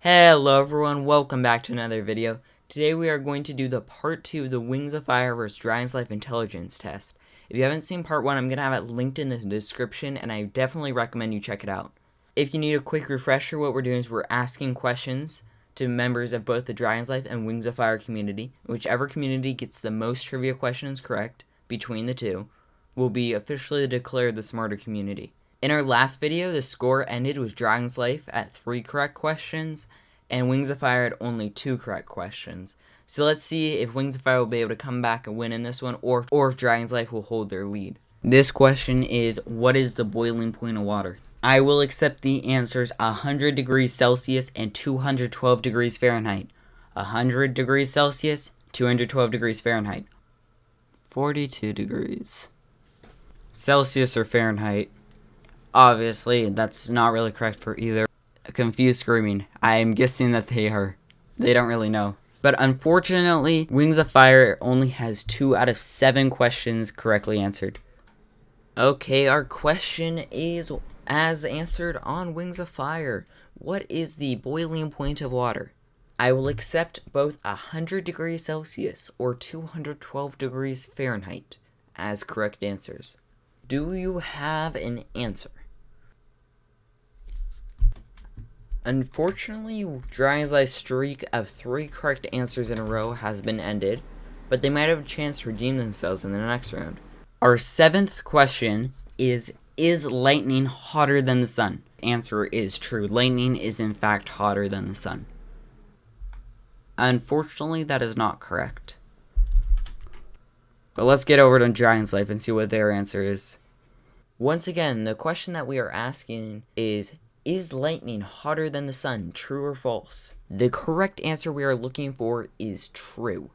Hello everyone, welcome back to another video. Today we are going to do the part 2 of the Wings of Fire vs. Dragon's Life Intelligence test. If you haven't seen part 1, I'm going to have it linked in the description and I definitely recommend you check it out. If you need a quick refresher, what we're doing is we're asking questions to members of both the Dragon's Life and Wings of Fire community. Whichever community gets the most trivia questions correct between the two will be officially declared the smarter community. In our last video, the score ended with Dragon's Life at 3 correct questions, and Wings of Fire had only 2 correct questions. So let's see if Wings of Fire will be able to come back and win in this one, or if Dragon's Life will hold their lead. This question is, what is the boiling point of water? I will accept the answers 100 degrees Celsius and 212 degrees Fahrenheit. 100 degrees Celsius, 212 degrees Fahrenheit. 42 degrees. Celsius or Fahrenheit? Obviously, that's not really correct for either. Confused screaming. I'm guessing that they don't really know. But unfortunately, Wings of Fire only has 2 out of 7 questions correctly answered. Okay, our question is as answered on Wings of Fire. What is the boiling point of water? I will accept both 100 degrees Celsius or 212 degrees Fahrenheit as correct answers. Do you have an answer? Unfortunately, Dragon's Life's streak of 3 correct answers in a row has been ended, but they might have a chance to redeem themselves in the next round. Our 7th question is lightning hotter than the sun? Answer is true. Lightning is in fact hotter than the sun. Unfortunately, that is not correct. But let's get over to Dragon's Life and see what their answer is. Once again, the question that we are asking is lightning hotter than the sun, true or false? The correct answer we are looking for is true.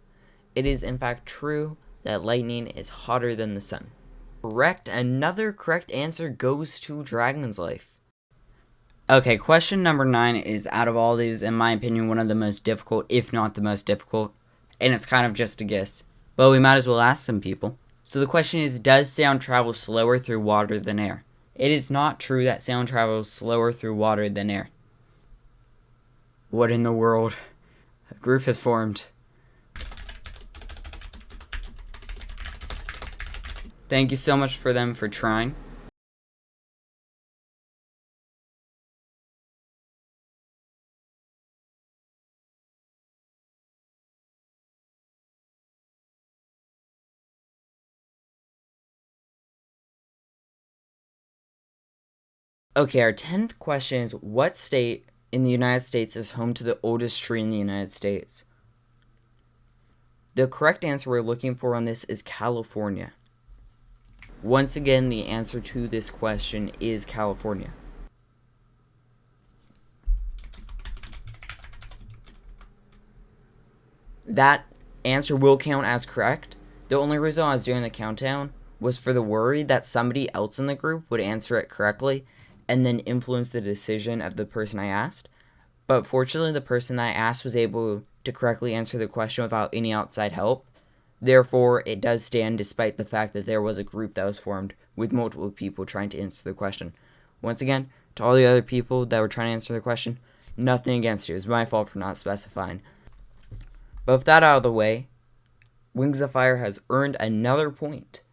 It is in fact true that lightning is hotter than the sun. Correct. Another correct answer goes to Dragon's Life. Okay, question number 9 is, out of all these, in my opinion, one of the most difficult, if not the most difficult, and it's kind of just a guess. Well, we might as well ask some people. So the question is, does sound travel slower through water than air? It is not true that sound travels slower through water than air. What in the world? A group has formed. Thank you so much for them for trying. Okay, our 10th question is, what state in the United States is home to the oldest tree in the United States? The correct answer we're looking for on this is California. Once again, the answer to this question is California. That answer will count as correct. The only reason I was doing the countdown was for the worry that somebody else in the group would answer it correctly and then influence the decision of the person I asked. But fortunately, the person that I asked was able to correctly answer the question without any outside help. Therefore, it does stand despite the fact that there was a group that was formed with multiple people trying to answer the question. Once again, to all the other people that were trying to answer the question, nothing against you. It was my fault for not specifying. But with that out of the way, Wings of Fire has earned another point.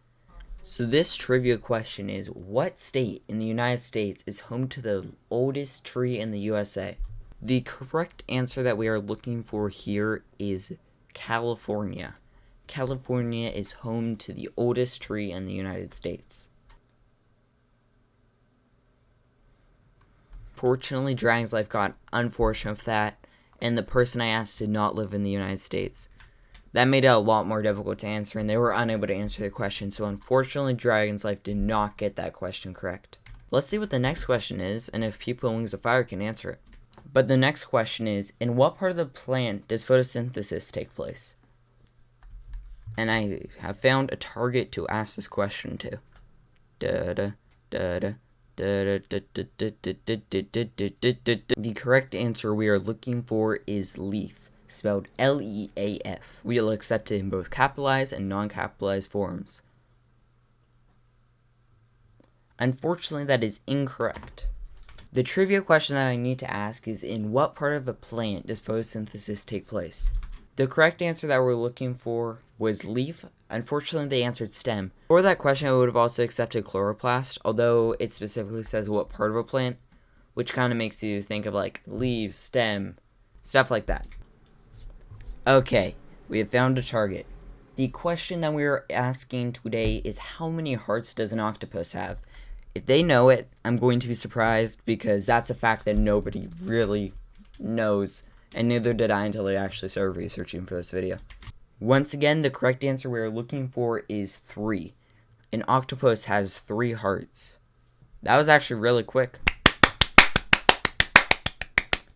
So this trivia question is, what state in the United States is home to the oldest tree in the USA? The correct answer that we are looking for here is California. California is home to the oldest tree in the United States. Fortunately, Dragon's Life got unfortunate with that, and the person I asked did not live in the United States. That made it a lot more difficult to answer, and they were unable to answer the question, so unfortunately, Dragon's Life did not get that question correct. Let's see what the next question is, and if people in Wings of Fire can answer it. But the next question is, in what part of the plant does photosynthesis take place? And I have found a target to ask this question to. The correct answer we are looking for is leaf, spelled L-E-A-F. We will accept it in both capitalized and non-capitalized forms. Unfortunately, that is incorrect. The trivia question that I need to ask is, in what part of a plant does photosynthesis take place? The correct answer that we're looking for was leaf. Unfortunately, they answered stem. For that question, I would have also accepted chloroplast, although it specifically says what part of a plant, which kind of makes you think of like leaves, stem, stuff like that. Okay, we have found a target. The question that we're asking today is, how many hearts does an octopus have? If they know it, I'm going to be surprised, because that's a fact that nobody really knows, and neither did I until I actually started researching for this video. Once again, the correct answer we are looking for is 3. An octopus has 3 hearts. That was actually really quick.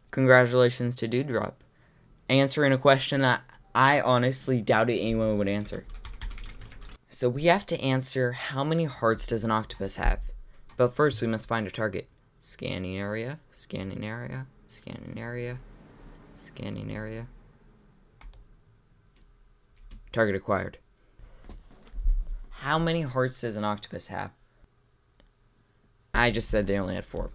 Congratulations to Dewdrop, answering a question that I honestly doubted anyone would answer. So we have to answer, how many hearts does an octopus have? But first we must find a target. Scanning area, scanning area, scanning area, scanning area. Target acquired. How many hearts does an octopus have? I just said they only had 4.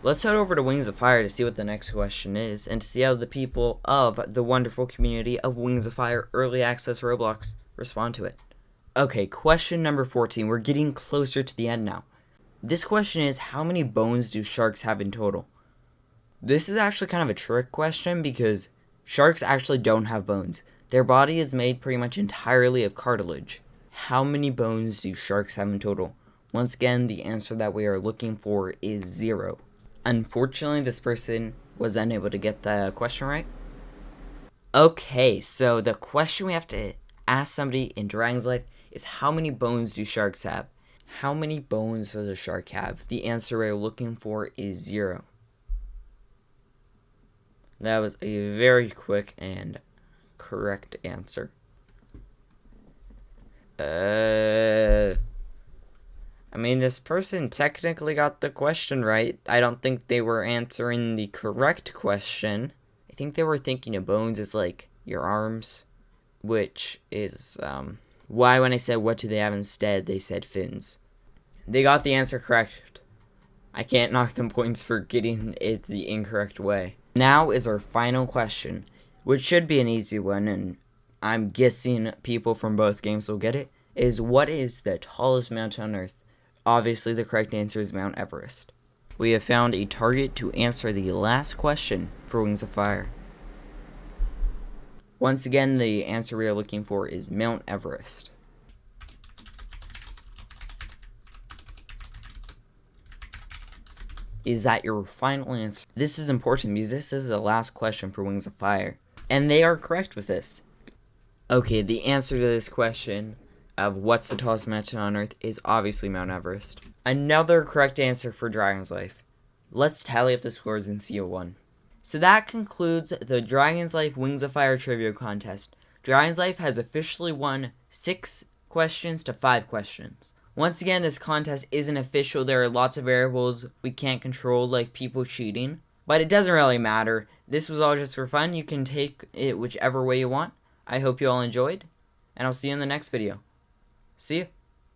Let's head over to Wings of Fire to see what the next question is, and to see how the people of the wonderful community of Wings of Fire Early Access Roblox respond to it. Okay, question number 14. We're getting closer to the end now. This question is, how many bones do sharks have in total? This is actually kind of a trick question, because sharks actually don't have bones. Their body is made pretty much entirely of cartilage. How many bones do sharks have in total? Once again, the answer that we are looking for is 0. Unfortunately, this person was unable to get the question right. Okay, so the question we have to ask somebody in Dragon's Life is, how many bones do sharks have? How many bones does a shark have? The answer we're looking for is 0. That was a very quick and correct answer. I mean, this person technically got the question right. I don't think they were answering the correct question. I think they were thinking of bones as like your arms, which is why when I said what do they have instead, they said fins. They got the answer correct. I can't knock them points for getting it the incorrect way. Now is our final question, which should be an easy one, and I'm guessing people from both games will get it, is, what is the tallest mountain on Earth? Obviously, the correct answer is Mount Everest. We have found a target to answer the last question for Wings of Fire. Once again, the answer we are looking for is Mount Everest. Is that your final answer? This is important because this is the last question for Wings of Fire, and they are correct with this. Okay, the answer to this question of what's the tallest mountain on Earth is obviously Mount Everest. Another correct answer for Dragon's Life. Let's tally up the scores and see who won. So that concludes the Dragon's Life Wings of Fire trivia contest. Dragon's Life has officially won 6 questions to 5 questions. Once again, this contest isn't official. There are lots of variables we can't control, like people cheating. But it doesn't really matter. This was all just for fun. You can take it whichever way you want. I hope you all enjoyed, and I'll see you in the next video. See ya.